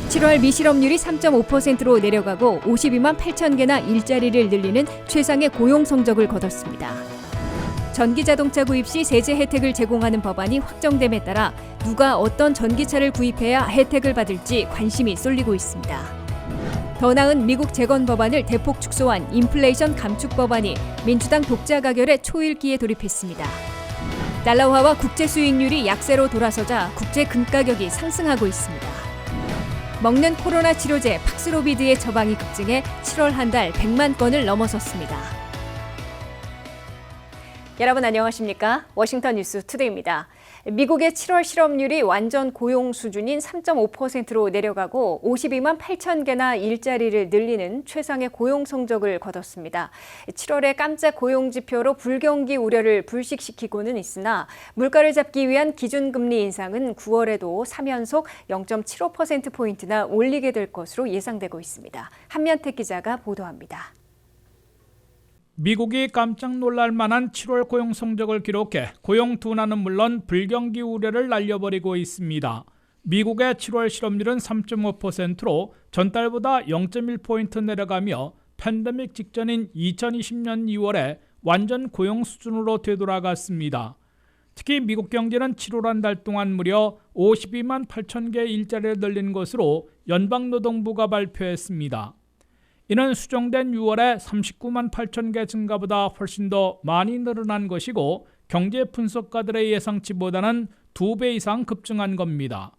7월 미실업률이 3.5%로 내려가고 52만 8천 개나 일자리를 늘리는 최상의 고용 성적을 거뒀습니다. 전기자동차 구입 시 세제 혜택을 제공하는 법안이 확정됨에 따라 누가 어떤 전기차를 구입해야 혜택을 받을지 관심이 쏠리고 있습니다. 더 나은 미국 재건 법안을 대폭 축소한 인플레이션 감축 법안이 민주당 독자 가결에 초읽기에 돌입했습니다. 달러화와 국제 수익률이 약세로 돌아서자 국제 금 가격이 상승하고 있습니다. 먹는 코로나 치료제 팍스로비드의 처방이 급증해 7월 한 달 100만 건을 넘어섰습니다. 여러분 안녕하십니까? 워싱턴 뉴스 투데이입니다. 미국의 7월 실업률이 완전 고용 수준인 3.5%로 내려가고 52만 8천 개나 일자리를 늘리는 최상의 고용 성적을 거뒀습니다. 7월의 깜짝 고용 지표로 불경기 우려를 불식시키고는 있으나 물가를 잡기 위한 기준금리 인상은 9월에도 3연속 0.75%포인트나 올리게 될 것으로 예상되고 있습니다. 한면택 기자가 보도합니다. 미국이 깜짝 놀랄 만한 7월 고용 성적을 기록해 고용 둔화는 물론 불경기 우려를 날려버리고 있습니다. 미국의 7월 실업률은 3.5%로 전달보다 0.1포인트 내려가며 팬데믹 직전인 2020년 2월에 완전 고용 수준으로 되돌아갔습니다. 특히 미국 경제는 7월 한 달 동안 무려 52만 8천 개 일자리를 늘린 것으로 연방노동부가 발표했습니다. 이는 수정된 6월에 39만 8천 개 증가보다 훨씬 더 많이 늘어난 것이고 경제 분석가들의 예상치보다는 2배 이상 급증한 겁니다.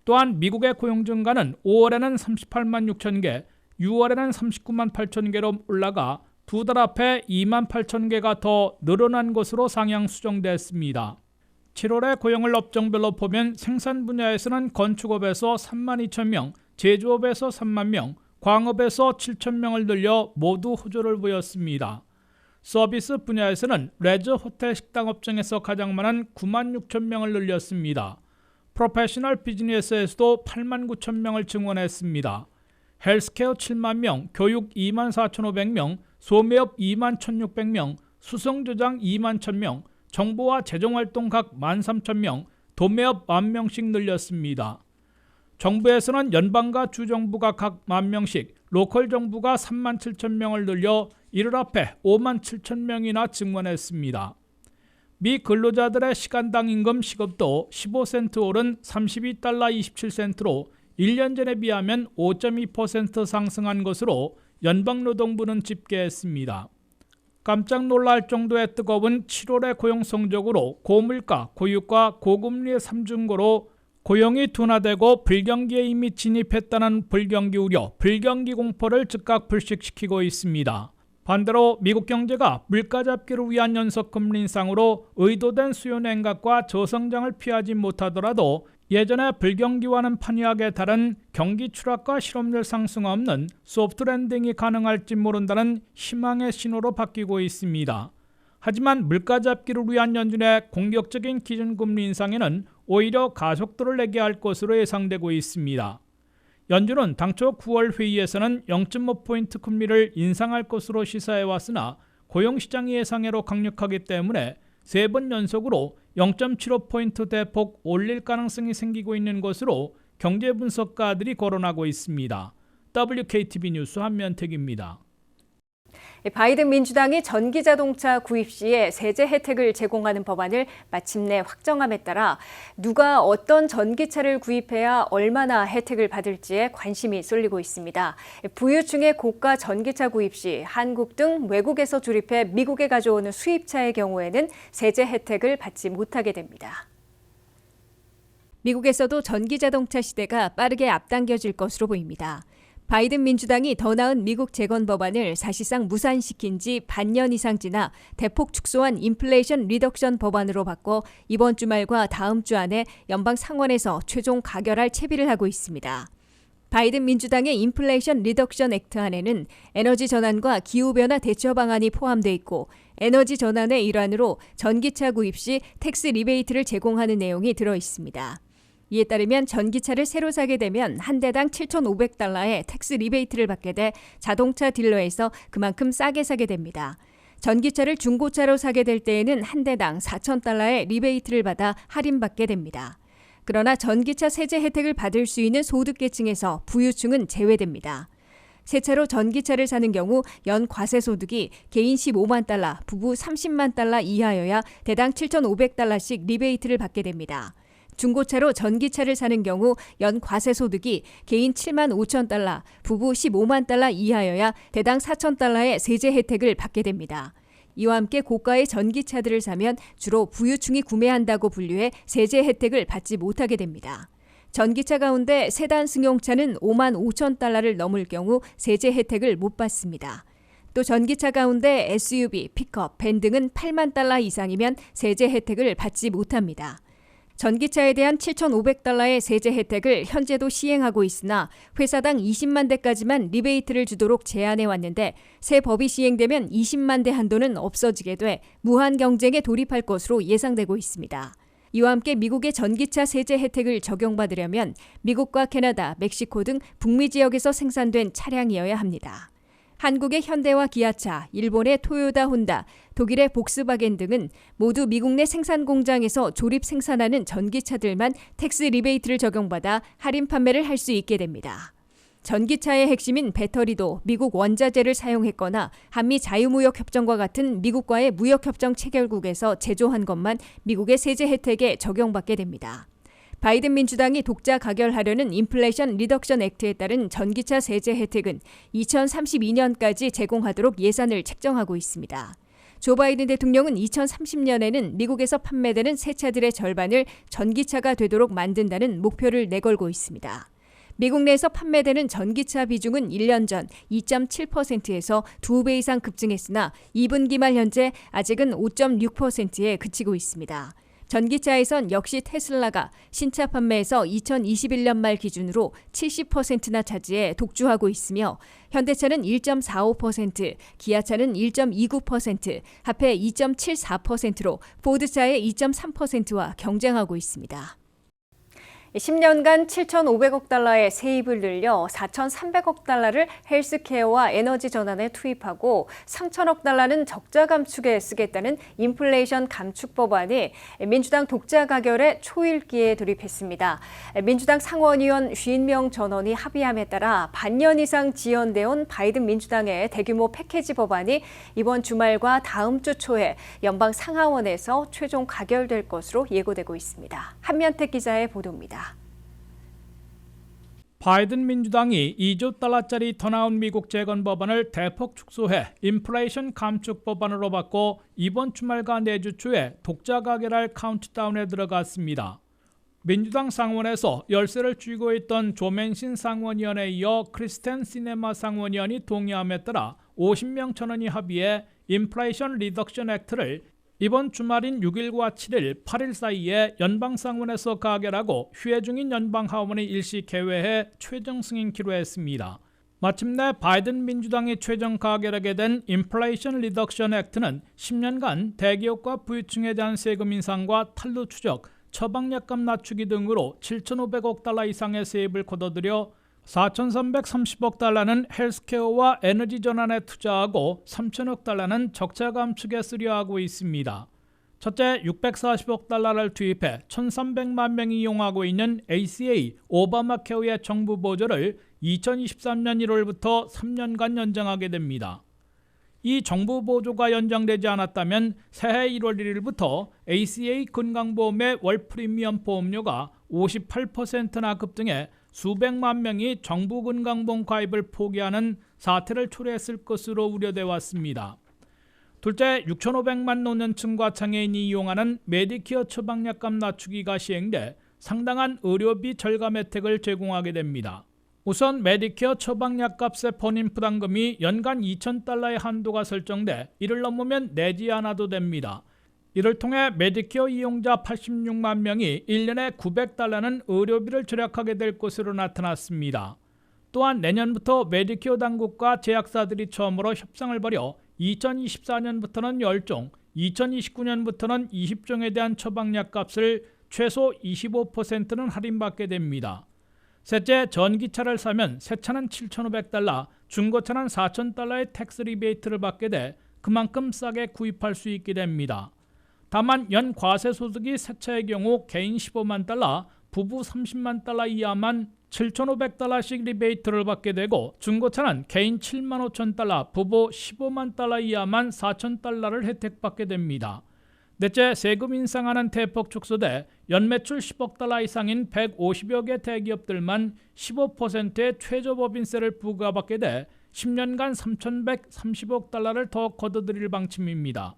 또한 미국의 고용 증가는 5월에는 38만 6천 개, 6월에는 39만 8천 개로 올라가 두 달 앞에 2만 8천 개가 더 늘어난 것으로 상향 수정됐습니다. 7월의 고용을 업종별로 보면 생산 분야에서는 건축업에서 3만 2천 명, 제조업에서 3만 명, 광업에서 7천 명을 늘려 모두 호조를 보였습니다. 서비스 분야에서는 레저 호텔 식당 업종에서 가장 많은 9만 6천 명을 늘렸습니다. 프로페셔널 비즈니스에서도 8만 9천 명을 증원했습니다. 헬스케어 7만 명, 교육 2만 4,500명, 소매업 2만 1,600명, 수성조장 2만 1,000명, 정보와 재정활동 각 1만 3천 명, 도매업 1만 명씩 늘렸습니다. 정부에서는 연방과 주정부가 각 1만 명씩, 로컬 정부가 3만 7천 명을 늘려 이를 앞에 5만 7천 명이나 증원했습니다. 미 근로자들의 시간당 임금 시급도 15센트 오른 32달러 27센트로 1년 전에 비하면 5.2% 상승한 것으로 연방노동부는 집계했습니다. 깜짝 놀랄 정도의 뜨거운 7월의 고용 성적으로 고물가, 고유가, 고금리의 3중고로 고용이 둔화되고 불경기에 이미 진입했다는 불경기 우려, 불경기 공포를 즉각 불식시키고 있습니다. 반대로 미국 경제가 물가 잡기를 위한 연속 금리 인상으로 의도된 수요 냉각과 저성장을 피하지 못하더라도 예전의 불경기와는 판이하게 다른 경기 추락과 실업률 상승 없는 소프트 랜딩이 가능할지 모른다는 희망의 신호로 바뀌고 있습니다. 하지만 물가 잡기를 위한 연준의 공격적인 기준금리 인상에는 오히려 가속도를 내게 할 것으로 예상되고 있습니다. 연준은 당초 9월 회의에서는 0.5포인트 금리를 인상할 것으로 시사해왔으나 고용시장 예상외로 강력하기 때문에 3번 연속으로 0.75포인트 대폭 올릴 가능성이 생기고 있는 것으로 경제 분석가들이 거론하고 있습니다. WKTV 뉴스 한면택입니다. 바이든 민주당이 전기자동차 구입 시에 세제 혜택을 제공하는 법안을 마침내 확정함에 따라 누가 어떤 전기차를 구입해야 얼마나 혜택을 받을지에 관심이 쏠리고 있습니다. 부유층의 고가 전기차 구입 시 한국 등 외국에서 조립해 미국에 가져오는 수입차의 경우에는 세제 혜택을 받지 못하게 됩니다. 미국에서도 전기자동차 시대가 빠르게 앞당겨질 것으로 보입니다. 바이든 민주당이 더 나은 미국 재건 법안을 사실상 무산시킨 지 반년 이상 지나 대폭 축소한 인플레이션 리덕션 법안으로 바꿔 이번 주말과 다음 주 안에 연방 상원에서 최종 가결할 채비를 하고 있습니다. 바이든 민주당의 인플레이션 리덕션 액트 안에는 에너지 전환과 기후변화 대처 방안이 포함돼 있고 에너지 전환의 일환으로 전기차 구입 시 텍스 리베이트를 제공하는 내용이 들어 있습니다. 이에 따르면 전기차를 새로 사게 되면 한 대당 7,500달러의 텍스 리베이트를 받게 돼 자동차 딜러에서 그만큼 싸게 사게 됩니다. 전기차를 중고차로 사게 될 때에는 한 대당 4,000달러의 리베이트를 받아 할인받게 됩니다. 그러나 전기차 세제 혜택을 받을 수 있는 소득계층에서 부유층은 제외됩니다. 새 차로 전기차를 사는 경우 연 과세소득이 개인 15만 달러, 부부 30만 달러 이하여야 대당 7,500달러씩 리베이트를 받게 됩니다. 중고차로 전기차를 사는 경우 연 과세소득이 개인 7만 5천 달러, 부부 15만 달러 이하여야 대당 4천 달러의 세제 혜택을 받게 됩니다. 이와 함께 고가의 전기차들을 사면 주로 부유층이 구매한다고 분류해 세제 혜택을 받지 못하게 됩니다. 전기차 가운데 세단 승용차는 5만 5천 달러를 넘을 경우 세제 혜택을 못 받습니다. 또 전기차 가운데 SUV, 픽업, 밴 등은 8만 달러 이상이면 세제 혜택을 받지 못합니다. 전기차에 대한 7,500달러의 세제 혜택을 현재도 시행하고 있으나 회사당 20만 대까지만 리베이트를 주도록 제안해 왔는데 새 법이 시행되면 20만 대 한도는 없어지게 돼 무한 경쟁에 돌입할 것으로 예상되고 있습니다. 이와 함께 미국의 전기차 세제 혜택을 적용받으려면 미국과 캐나다, 멕시코 등 북미 지역에서 생산된 차량이어야 합니다. 한국의 현대와 기아차, 일본의 토요타 혼다, 독일의 복스바겐 등은 모두 미국 내 생산 공장에서 조립 생산하는 전기차들만 텍스 리베이트를 적용받아 할인 판매를 할 수 있게 됩니다. 전기차의 핵심인 배터리도 미국 원자재를 사용했거나 한미 자유무역협정과 같은 미국과의 무역협정 체결국에서 제조한 것만 미국의 세제 혜택에 적용받게 됩니다. 바이든 민주당이 독자 가결하려는 인플레이션 리덕션 액트에 따른 전기차 세제 혜택은 2032년까지 제공하도록 예산을 책정하고 있습니다. 조 바이든 대통령은 2030년에는 미국에서 판매되는 새 차들의 절반을 전기차가 되도록 만든다는 목표를 내걸고 있습니다. 미국 내에서 판매되는 전기차 비중은 1년 전 2.7%에서 2배 이상 급증했으나 2분기 말 현재 아직은 5.6%에 그치고 있습니다. 전기차에선 역시 테슬라가 신차 판매에서 2021년 말 기준으로 70%나 차지해 독주하고 있으며 현대차는 1.45%, 기아차는 1.29%, 합해 2.74%로 포드차의 2.3%와 경쟁하고 있습니다. 10년간 7,500억 달러의 세입을 늘려 4,300억 달러를 헬스케어와 에너지 전환에 투입하고 3,000억 달러는 적자 감축에 쓰겠다는 인플레이션 감축 법안이 민주당 독자 가결에 초읽기에 돌입했습니다. 민주당 상원의원 50명 전원이 합의함에 따라 반년 이상 지연되어 온 바이든 민주당의 대규모 패키지 법안이 이번 주말과 다음 주 초에 연방 상하원에서 최종 가결될 것으로 예고되고 있습니다. 한면택 기자의 보도입니다. 바이든 민주당이 2조 달러짜리 더 나온 미국 재건 법안을 대폭 축소해 인플레이션 감축 법안으로 바꿔 이번 주말과 내주 초에 독자 가결할 카운트다운에 들어갔습니다. 민주당 상원에서 열세를 쥐고 있던 조 맨신 상원의원에 이어 크리스텐 시네마 상원의원이 동의함에 따라 50명 전원이 합의해 인플레이션 리덕션 액트를 이번 주말인 6일과 7일, 8일 사이에 연방상원에서 가결하고 휴회 중인 연방하원이 일시 개회해 최종 승인키로 했습니다. 마침내 바이든 민주당이 최종 가결하게 된 인플레이션 리덕션 액트는 10년간 대기업과 부유층에 대한 세금 인상과 탄루 추적, 처방약값 낮추기 등으로 7,500억 달러 이상의 세입을 거둬들여 4,330억 달러는 헬스케어와 에너지 전환에 투자하고 3천억 달러는 적자 감축에 쓰려 하고 있습니다. 첫째, 640억 달러를 투입해 1,300만 명이 이용하고 있는 ACA 오바마 케어의 정부 보조를 2023년 1월부터 3년간 연장하게 됩니다. 이 정부 보조가 연장되지 않았다면 새해 1월 1일부터 ACA 건강보험의 월 프리미엄 보험료가 58%나 급등해 수백만 명이 정부 건강보험 가입을 포기하는 사태를 초래했을 것으로 우려돼 왔습니다. 둘째, 6,500만 노년층과 장애인이 이용하는 메디케어 처방약값 낮추기가 시행돼 상당한 의료비 절감 혜택을 제공하게 됩니다. 우선 메디케어 처방약값의 본인 부담금이 연간 2,000달러의 한도가 설정돼 이를 넘으면 내지 않아도 됩니다. 이를 통해 메디케어 이용자 86만 명이 1년에 900달러는 의료비를 절약하게 될 것으로 나타났습니다. 또한 내년부터 메디케어 당국과 제약사들이 처음으로 협상을 벌여 2024년부터는 10종, 2029년부터는 20종에 대한 처방약값을 최소 25%는 할인받게 됩니다. 셋째, 전기차를 사면 새 차는 7,500달러, 중고차는 4,000달러의 텍스 리베이트를 받게 돼 그만큼 싸게 구입할 수 있게 됩니다. 다만 연 과세소득이 새 차의 경우 개인 15만 달러, 부부 30만 달러 이하만 7,500달러씩 리베이트를 받게 되고 중고차는 개인 7만 5천 달러, 부부 15만 달러 이하만 4천 달러를 혜택받게 됩니다. 넷째, 세금 인상하는 대폭 축소돼 연매출 10억 달러 이상인 150여 개 대기업들만 15%의 최저법인세를 부과받게 돼 10년간 3,130억 달러를 더 거둬들일 방침입니다.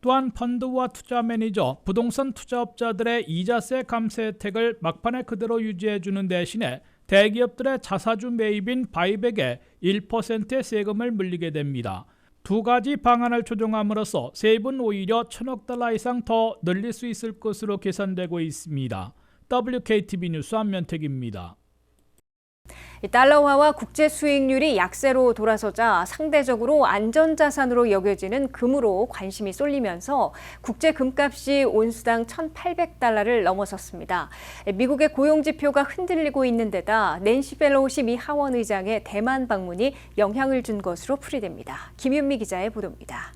또한 펀드와 투자 매니저, 부동산 투자업자들의 이자세 감세 혜택을 막판에 그대로 유지해주는 대신에 대기업들의 자사주 매입인 바이백에 1%의 세금을 물리게 됩니다. 두 가지 방안을 조정함으로써 세입은 오히려 1,000억 달러 이상 더 늘릴 수 있을 것으로 계산되고 있습니다. WKTV 뉴스 안면택입니다. 달러화와 국제 수익률이 약세로 돌아서자 상대적으로 안전자산으로 여겨지는 금으로 관심이 쏠리면서 국제 금값이 온수당 1,800달러를 넘어섰습니다. 미국의 고용지표가 흔들리고 있는 데다 낸시 펠로시 미 하원 의장의 대만 방문이 영향을 준 것으로 풀이됩니다. 김윤미 기자의 보도입니다.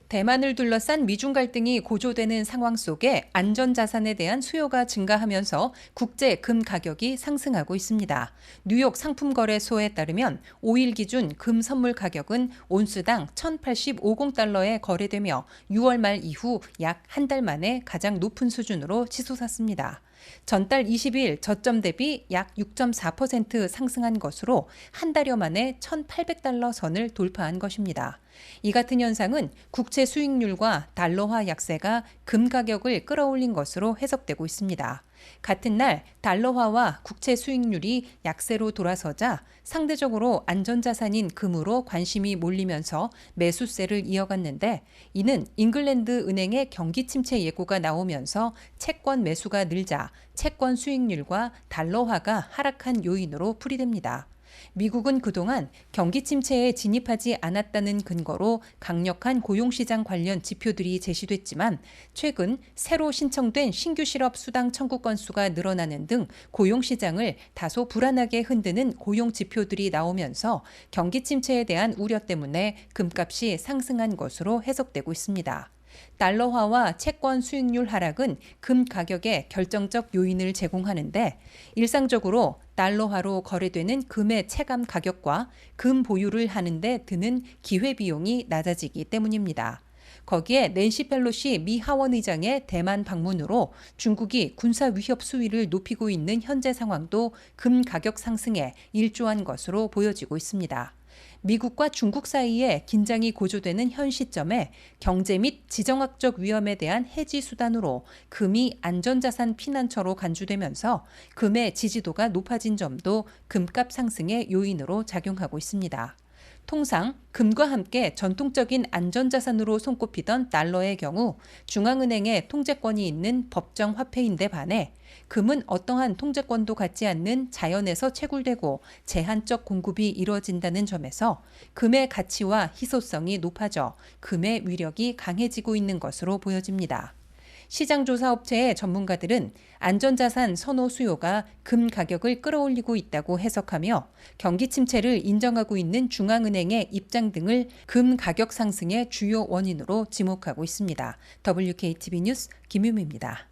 대만을 둘러싼 미중 갈등이 고조되는 상황 속에 안전자산에 대한 수요가 증가하면서 국제 금 가격이 상승하고 있습니다. 뉴욕 상품거래소에 따르면 5일 기준 금 선물 가격은 온수당 1,080달러에 거래되며 6월 말 이후 약 한 달 만에 가장 높은 수준으로 치솟았습니다. 전달 20일 저점 대비 약 6.4% 상승한 것으로 한 달여 만에 1,800달러 선을 돌파한 것입니다. 이 같은 현상은 국채 수익률과 달러화 약세가 금 가격을 끌어올린 것으로 해석되고 있습니다. 같은 날 달러화와 국채 수익률이 약세로 돌아서자 상대적으로 안전자산인 금으로 관심이 몰리면서 매수세를 이어갔는데 이는 잉글랜드 은행의 경기 침체 예고가 나오면서 채권 매수가 늘자 채권 수익률과 달러화가 하락한 요인으로 풀이됩니다. 미국은 그동안 경기 침체에 진입하지 않았다는 근거로 강력한 고용시장 관련 지표들이 제시됐지만 최근 새로 신청된 신규 실업 수당 청구 건수가 늘어나는 등 고용시장을 다소 불안하게 흔드는 고용 지표들이 나오면서 경기 침체에 대한 우려 때문에 금값이 상승한 것으로 해석되고 있습니다. 달러화와 채권 수익률 하락은 금 가격에 결정적 요인을 제공하는데 일상적으로 달러화로 거래되는 금의 체감 가격과 금 보유를 하는 데 드는 기회비용이 낮아지기 때문입니다. 거기에 낸시 펠로시 미 하원 의장의 대만 방문으로 중국이 군사 위협 수위를 높이고 있는 현재 상황도 금 가격 상승에 일조한 것으로 보여지고 있습니다. 미국과 중국 사이에 긴장이 고조되는 현 시점에 경제 및 지정학적 위험에 대한 해지 수단으로 금이 안전자산 피난처로 간주되면서 금의 지지도가 높아진 점도 금값 상승의 요인으로 작용하고 있습니다. 통상 금과 함께 전통적인 안전자산으로 손꼽히던 달러의 경우 중앙은행의 통제권이 있는 법정 화폐인데 반해 금은 어떠한 통제권도 갖지 않는 자연에서 채굴되고 제한적 공급이 이루어진다는 점에서 금의 가치와 희소성이 높아져 금의 위력이 강해지고 있는 것으로 보여집니다. 시장조사업체의 전문가들은 안전자산 선호 수요가 금 가격을 끌어올리고 있다고 해석하며 경기 침체를 인정하고 있는 중앙은행의 입장 등을 금 가격 상승의 주요 원인으로 지목하고 있습니다. WKTV 뉴스 김유미입니다.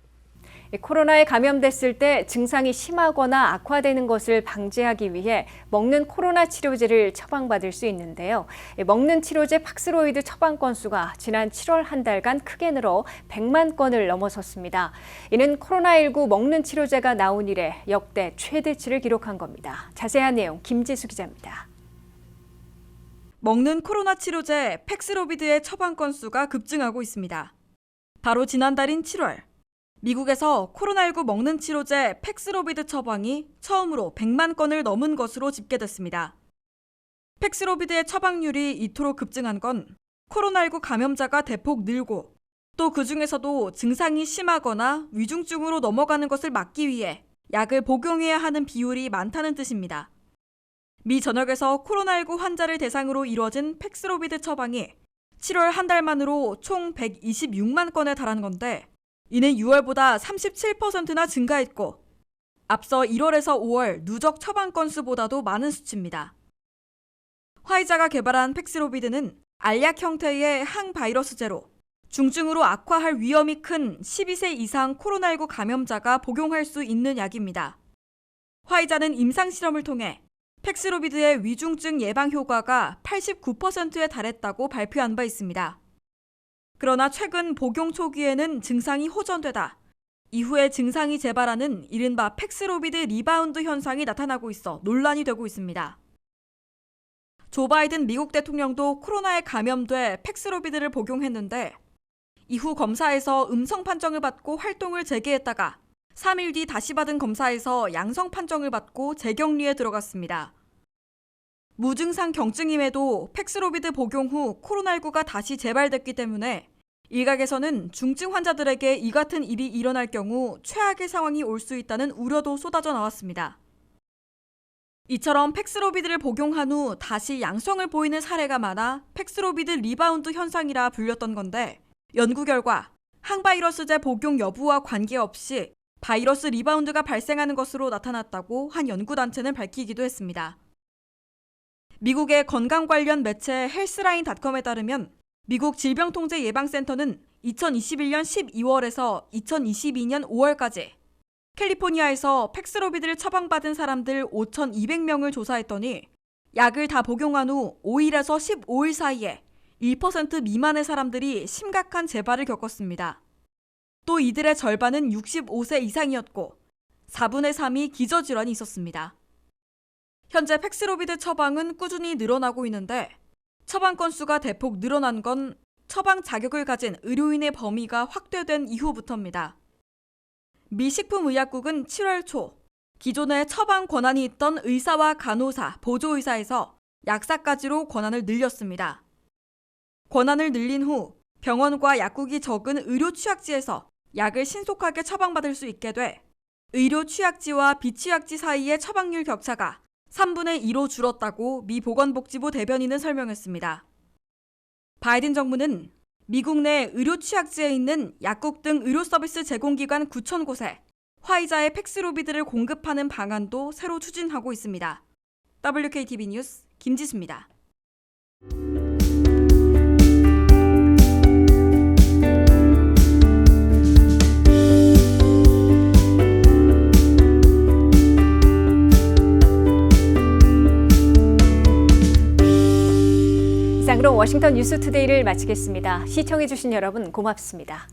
코로나에 감염됐을 때 증상이 심하거나 악화되는 것을 방지하기 위해 먹는 코로나 치료제를 처방받을 수 있는데요. 먹는 치료제 팍스로이드 처방 건수가 지난 7월 한 달간 크게 늘어 100만 건을 넘어섰습니다. 이는 코로나19 먹는 치료제가 나온 이래 역대 최대치를 기록한 겁니다. 자세한 내용 김지수 기자입니다. 먹는 코로나 치료제 팩스로비드의 처방 건수가 급증하고 있습니다. 바로 지난달인 7월. 미국에서 코로나19 먹는 치료제 팩스로비드 처방이 처음으로 100만 건을 넘은 것으로 집계됐습니다. 팩스로비드의 처방률이 이토록 급증한 건 코로나19 감염자가 대폭 늘고 또 그중에서도 증상이 심하거나 위중증으로 넘어가는 것을 막기 위해 약을 복용해야 하는 비율이 많다는 뜻입니다. 미 전역에서 코로나19 환자를 대상으로 이루어진 팩스로비드 처방이 7월 한 달 만으로 총 126만 건에 달한 건데 이는 6월보다 37%나 증가했고 앞서 1월에서 5월 누적 처방 건수보다도 많은 수치입니다. 화이자가 개발한 팩스로비드는 알약 형태의 항바이러스제로 중증으로 악화할 위험이 큰 12세 이상 코로나19 감염자가 복용할 수 있는 약입니다. 화이자는 임상실험을 통해 팩스로비드의 위중증 예방 효과가 89%에 달했다고 발표한 바 있습니다. 그러나 최근 복용 초기에는 증상이 호전되다 이후에 증상이 재발하는 이른바 팩스로비드 리바운드 현상이 나타나고 있어 논란이 되고 있습니다. 조 바이든 미국 대통령도 코로나에 감염돼 팩스로비드를 복용했는데 이후 검사에서 음성 판정을 받고 활동을 재개했다가 3일 뒤 다시 받은 검사에서 양성 판정을 받고 재격리에 들어갔습니다. 무증상 경증임에도 팩스로비드 복용 후 코로나19가 다시 재발됐기 때문에 일각에서는 중증 환자들에게 이 같은 일이 일어날 경우 최악의 상황이 올 수 있다는 우려도 쏟아져 나왔습니다. 이처럼 팩스로비드를 복용한 후 다시 양성을 보이는 사례가 많아 팩스로비드 리바운드 현상이라 불렸던 건데 연구 결과 항바이러스제 복용 여부와 관계없이 바이러스 리바운드가 발생하는 것으로 나타났다고 한 연구단체는 밝히기도 했습니다. 미국의 건강 관련 매체 헬스라인닷컴에 따르면 미국 질병통제예방센터는 2021년 12월에서 2022년 5월까지 캘리포니아에서 팩스로비드를 처방받은 사람들 5,200명을 조사했더니 약을 다 복용한 후 5일에서 15일 사이에 1% 미만의 사람들이 심각한 재발을 겪었습니다. 또 이들의 절반은 65세 이상이었고 4분의 3이 기저질환이 있었습니다. 현재 팩스로비드 처방은 꾸준히 늘어나고 있는데 처방 건수가 대폭 늘어난 건 처방 자격을 가진 의료인의 범위가 확대된 이후부터입니다. 미 식품의약국은 7월 초 기존에 처방 권한이 있던 의사와 간호사, 보조의사에서 약사까지로 권한을 늘렸습니다. 권한을 늘린 후 병원과 약국이 적은 의료 취약지에서 약을 신속하게 처방받을 수 있게 돼 의료 취약지와 비취약지 사이의 처방률 격차가 3분의 2로 줄었다고 미 보건복지부 대변인은 설명했습니다. 바이든 정부는 미국 내 의료 취약지에 있는 약국 등 의료 서비스 제공기관 9,000곳에 화이자의 팩스로비드를 공급하는 방안도 새로 추진하고 있습니다. WKTV 뉴스 김지수입니다. 이상으로 워싱턴 뉴스투데이를 마치겠습니다. 시청해주신 여러분 고맙습니다.